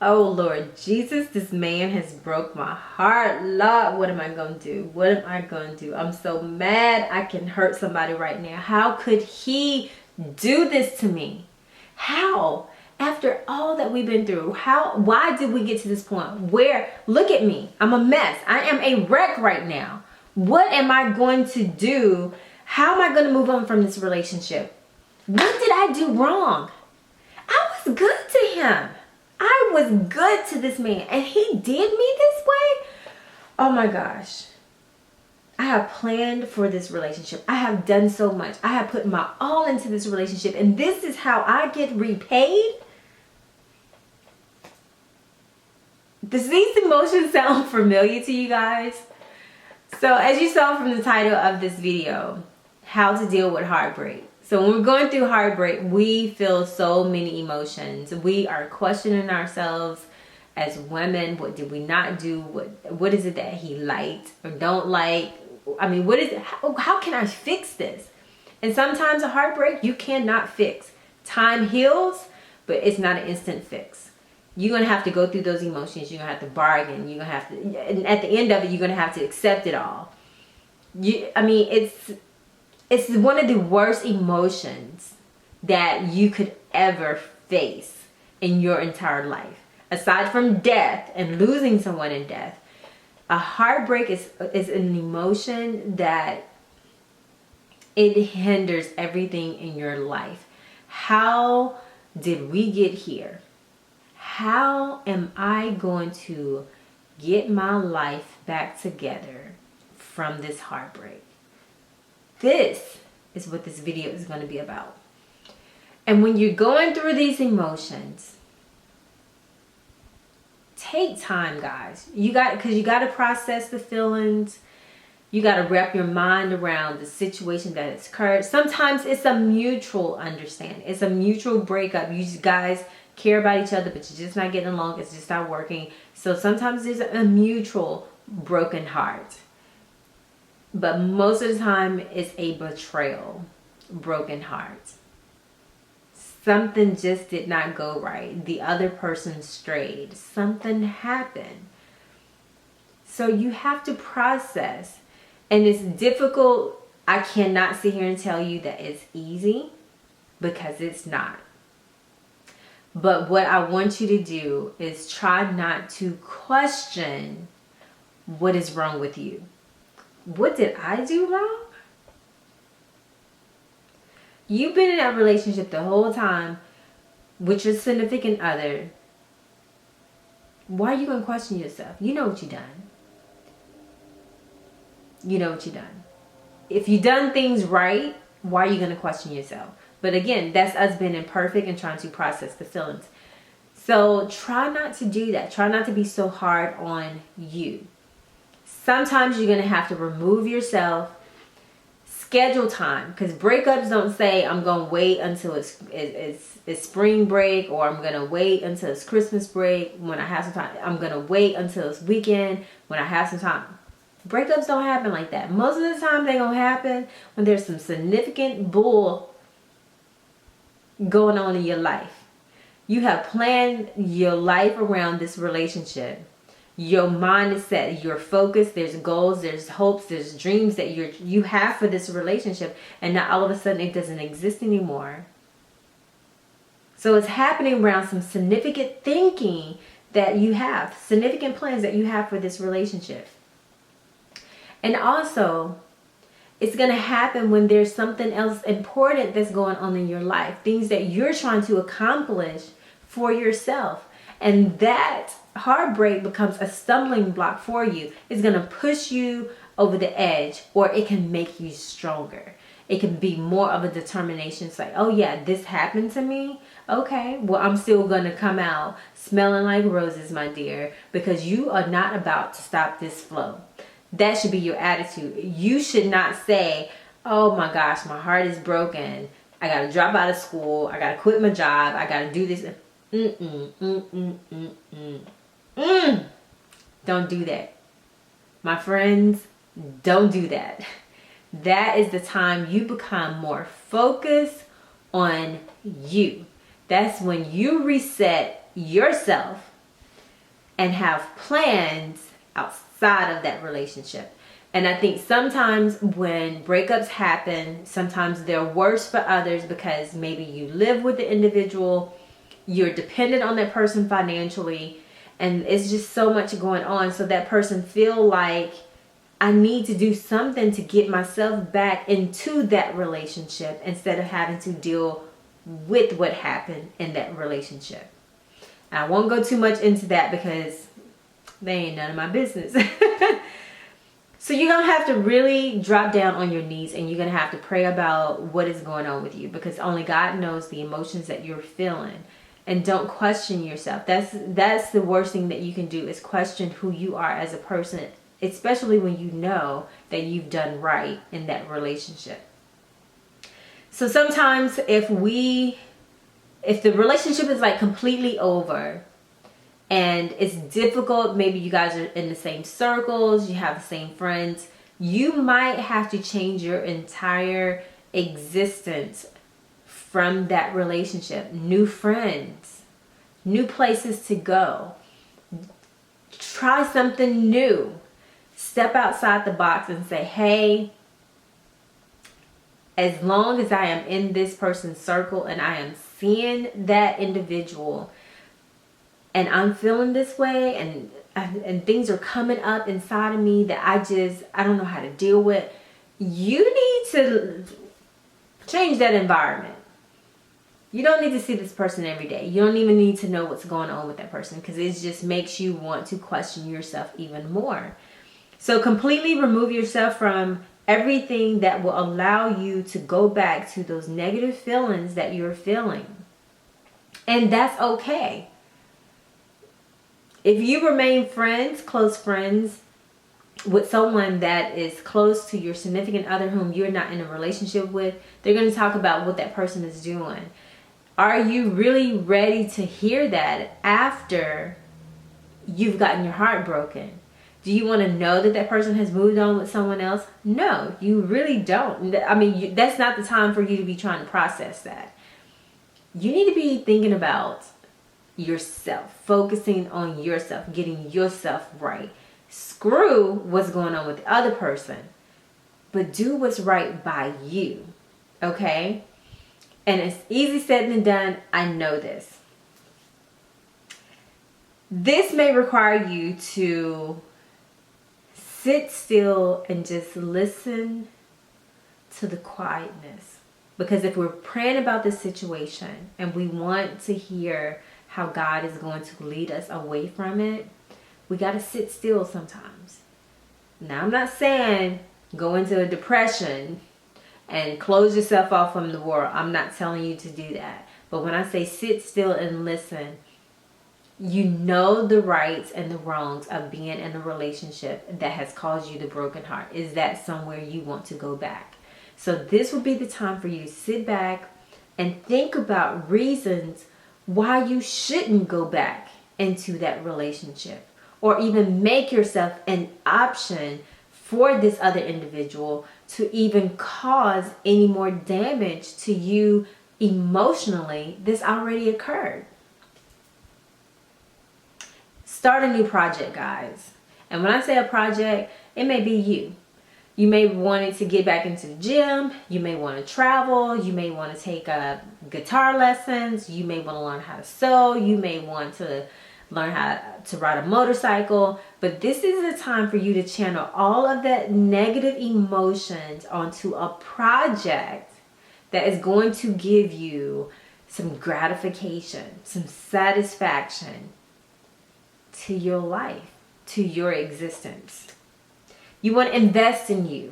oh Lord Jesus, this man has broke my heart. Lord, what am I going to do? What am I going to do? I'm so mad I can hurt somebody right now. How could he do this to me? How? After all that we've been through, why did we get to this point where, look at me, I'm a mess. I am a wreck right now. What am I going to do? How am I going to move on from this relationship? What did I do wrong? I was good to him. I was good to this man, and he did me this way? Oh my gosh. I have planned for this relationship. I have done so much. I have put my all into this relationship, and this is how I get repaid? Does these emotions sound familiar to you guys? So as you saw from the title of this video, how to deal with heartbreak. So when we're going through heartbreak, we feel so many emotions. We are questioning ourselves as women. What did we not do? What is it that he liked or don't like? I mean, what is it? How can I fix this? And sometimes a heartbreak you cannot fix. Time heals, but it's not an instant fix. You're going to have to go through those emotions. You're going to have to bargain. You're going to have to, and at the end of it, you're going to have to accept it all. It's one of the worst emotions that you could ever face in your entire life. Aside from death and losing someone in death, a heartbreak is an emotion that it hinders everything in your life. How did we get here? How am I going to get my life back together from this heartbreak? This is what this video is going to be about. And when you're going through these emotions, take time, guys. Because you got to process the feelings. You got to wrap your mind around the situation that has occurred. Sometimes it's a mutual understanding. It's a mutual breakup. You guys care about each other, but you're just not getting along. It's just not working. So sometimes there's a mutual broken heart. But most of the time, it's a betrayal, broken heart. Something just did not go right. The other person strayed. Something happened. So you have to process. And it's difficult. I cannot sit here and tell you that it's easy, because it's not. But what I want you to do is try not to question what is wrong with you. What did I do wrong? You've been in that relationship the whole time with your significant other. Why are you going to question yourself? You know what you've done. You know what you've done. If you've done things right, why are you going to question yourself? But again, that's us being imperfect and trying to process the feelings. So try not to do that. Try not to be so hard on you. Sometimes you're going to have to remove yourself. Schedule time, because breakups don't say I'm going to wait until it's spring break, or I'm going to wait until it's Christmas break when I have some time. I'm going to wait until it's weekend when I have some time. Breakups don't happen like that. Most of the time they're going to happen when there's some significant bull going on in your life. You have planned your life around this relationship. Your mind is set. You're focused. There's goals. There's hopes. There's dreams that you have for this relationship. And now all of a sudden it doesn't exist anymore. So it's happening around some significant thinking that you have. Significant plans that you have for this relationship. And also, it's going to happen when there's something else important that's going on in your life. Things that you're trying to accomplish for yourself. And that heartbreak becomes a stumbling block for you. It's going to push you over the edge, or it can make you stronger. It can be more of a determination. It's like, oh yeah, this happened to me. Okay, well, I'm still going to come out smelling like roses, my dear, because you are not about to stop this flow. That should be your attitude. You should not say, oh my gosh, my heart is broken. I got to drop out of school. I got to quit my job. I got to do this. Don't do that. My friends, don't do that. That is the time you become more focused on you. That's when you reset yourself and have plans outside of that relationship. And I think sometimes when breakups happen, sometimes they're worse for others because maybe you live with the individual, you're dependent on that person financially, and it's just so much going on. So that person feel like, I need to do something to get myself back into that relationship instead of having to deal with what happened in that relationship. I won't go too much into that because they ain't none of my business. So you're going to have to really drop down on your knees, and you're going to have to pray about what is going on with you, because only God knows the emotions that you're feeling. And don't question yourself. That's the worst thing that you can do, is question who you are as a person, especially when you know that you've done right in that relationship. So sometimes if the relationship is like completely over and it's difficult, maybe you guys are in the same circles, you have the same friends, you might have to change your entire existence from that relationship. New friends, new places to go, try something new, step outside the box and say, hey, as long as I am in this person's circle and I am seeing that individual and I'm feeling this way, and things are coming up inside of me that I don't know how to deal with, you need to change that environment. You don't need to see this person every day. You don't even need to know what's going on with that person, because it just makes you want to question yourself even more. So completely remove yourself from everything that will allow you to go back to those negative feelings that you're feeling. And that's okay. If you remain friends, close friends, with someone that is close to your significant other whom you're not in a relationship with, they're going to talk about what that person is doing. Are you really ready to hear that after you've gotten your heart broken? Do you want to know that that person has moved on with someone else? No, you really don't. I mean, that's not the time for you to be trying to process that. You need to be thinking about yourself, focusing on yourself, getting yourself right. Screw what's going on with the other person, but do what's right by you, okay? And it's easy said than done. I know this. This may require you to sit still and just listen to the quietness. Because if we're praying about this situation and we want to hear how God is going to lead us away from it, we got to sit still sometimes. Now, I'm not saying go into a depression and close yourself off from the world. I'm not telling you to do that. But when I say sit still and listen, you know the rights and the wrongs of being in a relationship that has caused you the broken heart. Is that somewhere you want to go back? So this would be the time for you to sit back and think about reasons why you shouldn't go back into that relationship, or even make yourself an option for this other individual to even cause any more damage to you emotionally that's already occurred. Start a new project, guys. And when I say a project, it may be you. You may want to get back into the gym. You may want to travel. You may want to take guitar lessons. You may want to learn how to sew. You may want to learn how to ride a motorcycle. But this is a time for you to channel all of that negative emotions onto a project that is going to give you some gratification, some satisfaction to your life, to your existence. You want to invest in you.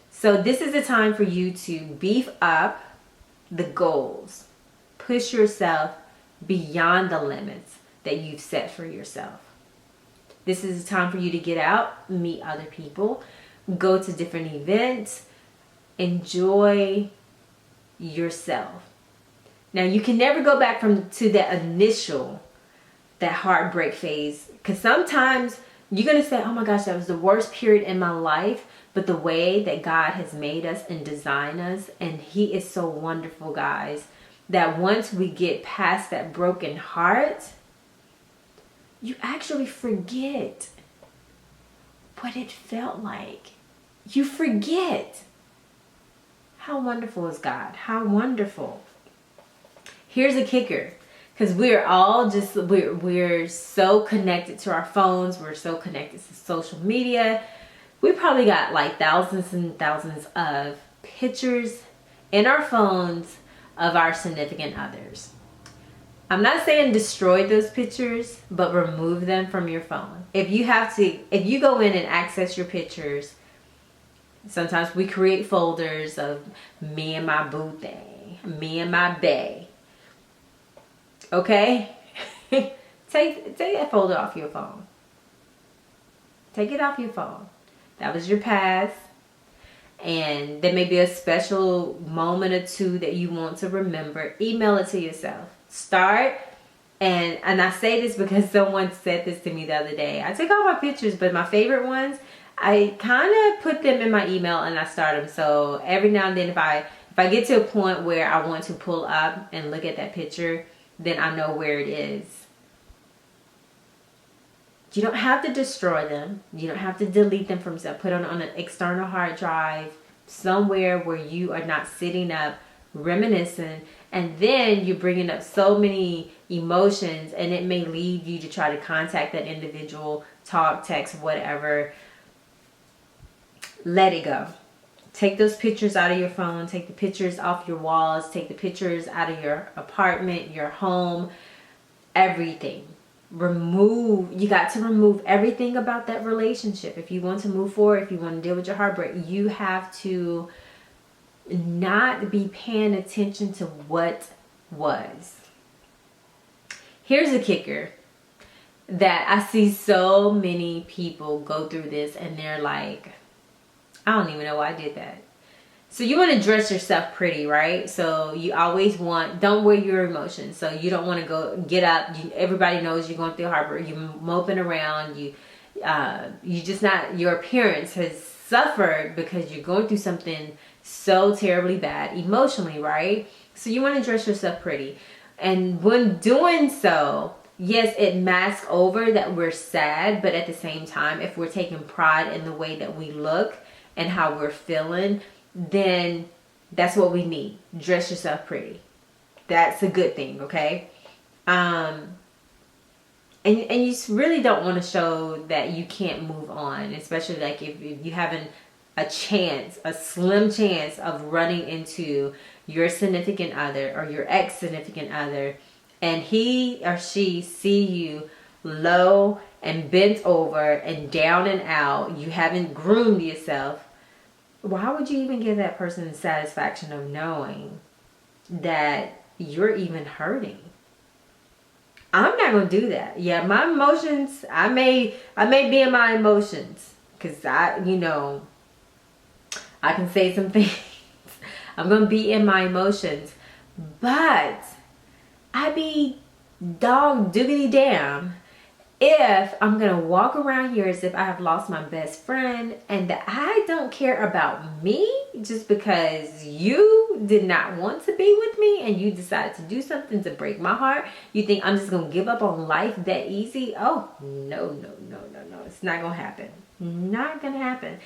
So this is the time for you to beef up the goals. Push yourself beyond the limits that you've set for yourself. This is the time for you to get out, meet other people, go to different events, enjoy yourself. Now, you can never go back to that heartbreak phase, because sometimes you're going to say, oh my gosh, that was the worst period in my life. But the way that God has made us and designed us, and He is so wonderful, guys, that once we get past that broken heart, you actually forget what it felt like. You forget. How wonderful is God? How wonderful. Here's a kicker. Because we're so connected to our phones. We're so connected to social media. We probably got like thousands and thousands of pictures in our phones of our significant others. I'm not saying destroy those pictures, but remove them from your phone. If you go in and access your pictures, sometimes we create folders of me and my boo thing, me and my bae. Okay? Take that folder off your phone. Take it off your phone. That was your past. And there may be a special moment or two that you want to remember. Email it to yourself. Start, and I say this because someone said this to me the other day. I take all my pictures, but my favorite ones, I kind of put them in my email and I start them. So every now and then, if I get to a point where I want to pull up and look at that picture, then I know where it is. You don't have to destroy them. You don't have to delete them from stuff. Put them on an external hard drive somewhere where you are not sitting up reminiscing, and then you're bringing up so many emotions, and it may lead you to try to contact that individual, talk, text, whatever. Let it go. Take those pictures out of your phone. Take the pictures off your walls. Take the pictures out of your apartment, your home, everything. You got to remove everything about that relationship. If you want to move forward, if you want to deal with your heartbreak, you have to not be paying attention to what was. Here's a kicker that I see so many people go through this and they're like, I don't even know why I did that. So you want to dress yourself pretty, right? So you always don't wear your emotions. So you don't want to get up. Everybody knows you're going through heartbreak. You're moping around. Your appearance has suffered because you're going through something so terribly bad emotionally, right? So you want to dress yourself pretty. And when doing so, yes, it masks over that we're sad, but at the same time, if we're taking pride in the way that we look and how we're feeling, then that's what we need. Dress yourself pretty. That's a good thing, okay? And you really don't want to show that you can't move on, especially like if you haven't a slim chance of running into your significant other or your ex-significant other, and he or she see you low and bent over and down and out. You haven't groomed yourself. Why would you even give that person the satisfaction of knowing that you're even hurting? I'm not going to do that. Yeah, my emotions, I may be in my emotions because I can say some things. I'm going to be in my emotions. But I be dog diggity damn if I'm going to walk around here as if I have lost my best friend and that I don't care about me just because you did not want to be with me and you decided to do something to break my heart. You think I'm just going to give up on life that easy? Oh, no. It's not going to happen. Not going to happen.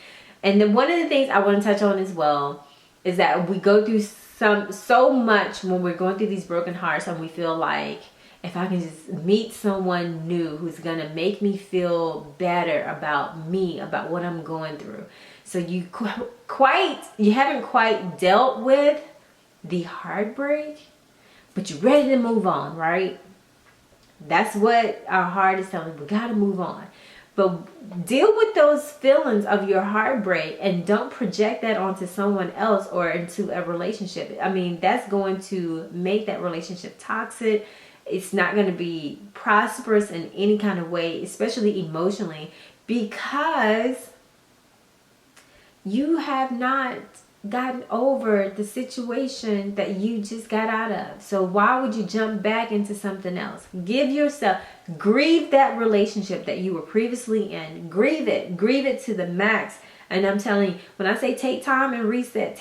And then one of the things I want to touch on as well is that we go through so much when we're going through these broken hearts, and we feel like if I can just meet someone new who's going to make me feel better about me, about what I'm going through. So you haven't quite dealt with the heartbreak, but you're ready to move on, right? That's what our heart is telling us. We got to move on. But deal with those feelings of your heartbreak and don't project that onto someone else or into a relationship. I mean, that's going to make that relationship toxic. It's not going to be prosperous in any kind of way, especially emotionally, because you have not gotten over the situation that you just got out of. So why would you jump back into something else? Grieve that relationship that you were previously in. Grieve it to the max. And I'm telling you, when I say take time and reset,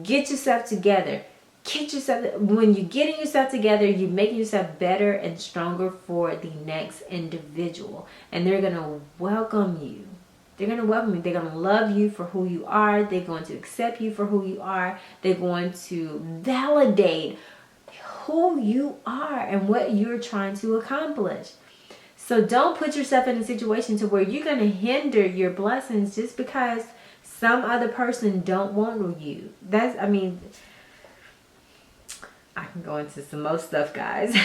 get yourself together. get yourself, when you're getting yourself together, you're making yourself better and stronger for the next individual. And they're going to welcome you. They're going to welcome you. They're going to love you for who you are. They're going to accept you for who you are. They're going to validate who you are and what you're trying to accomplish. So don't put yourself in a situation to where you're going to hinder your blessings just because some other person don't want you. I can go into some more stuff, guys.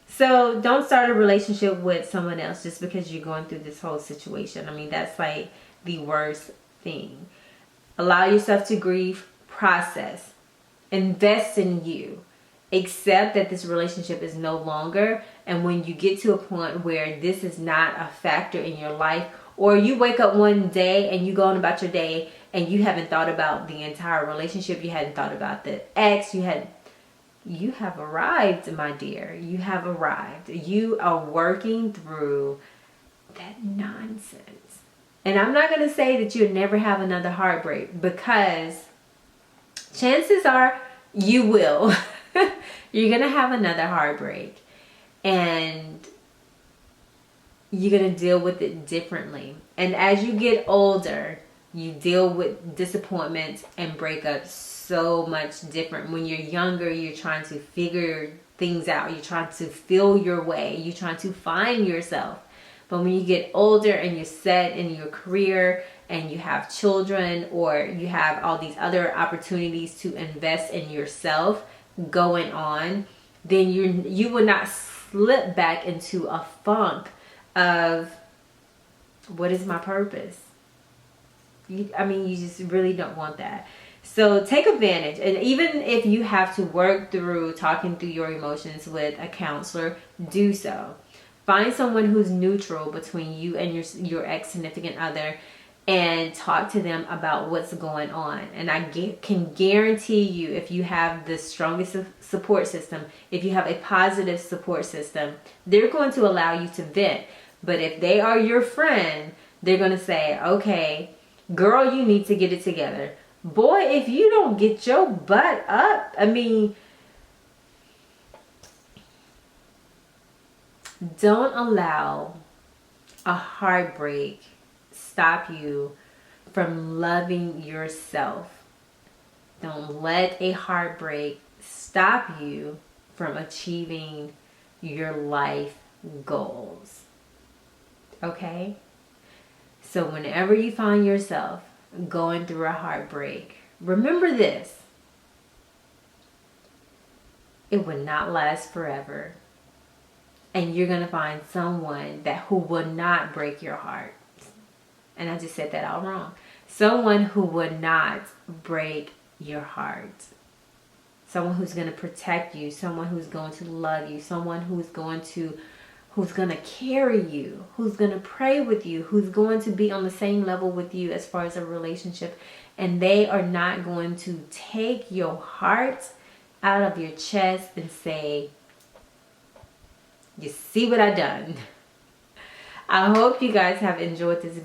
So don't start a relationship with someone else just because you're going through this whole situation. I mean, that's like the worst thing. Allow yourself to grieve, process, invest in you. Accept that this relationship is no longer. And when you get to a point where this is not a factor in your life, or you wake up one day and you go on about your day and you haven't thought about the entire relationship, you hadn't thought about the ex, you have arrived, my dear. You have arrived. You are working through that nonsense. And I'm not going to say that you'll never have another heartbreak, because chances are you will. You're going to have another heartbreak. And you're going to deal with it differently. And as you get older, you deal with disappointments and breakups so much different. When you're younger, you're trying to figure things out. You're trying to feel your way. You're trying to find yourself. But when you get older and you're set in your career and you have children, or you have all these other opportunities to invest in yourself going on, then you will not slip back into a funk of, what is my purpose? You just really don't want that. So take advantage. And even if you have to work through talking through your emotions with a counselor, do so. Find someone who's neutral between you and your ex-significant other, and talk to them about what's going on. And I can guarantee you, if you have the strongest support system, if you have a positive support system, they're going to allow you to vent. But if they are your friend, they're going to say, okay, girl, you need to get it together. Boy, if you don't get your butt up, don't allow a heartbreak stop you from loving yourself. Don't let a heartbreak stop you from achieving your life goals. Okay? So whenever you find yourself going through a heartbreak, remember this: it will not last forever. And you're going to find someone who will not break your heart. And I just said that all wrong. Someone who would not break your heart. Someone who's going to protect you. Someone who's going to love you. Someone who's going to carry you. Who's going to pray with you. Who's going to be on the same level with you as far as a relationship. And they are not going to take your heart out of your chest and say, you see what I done. I hope you guys have enjoyed this video.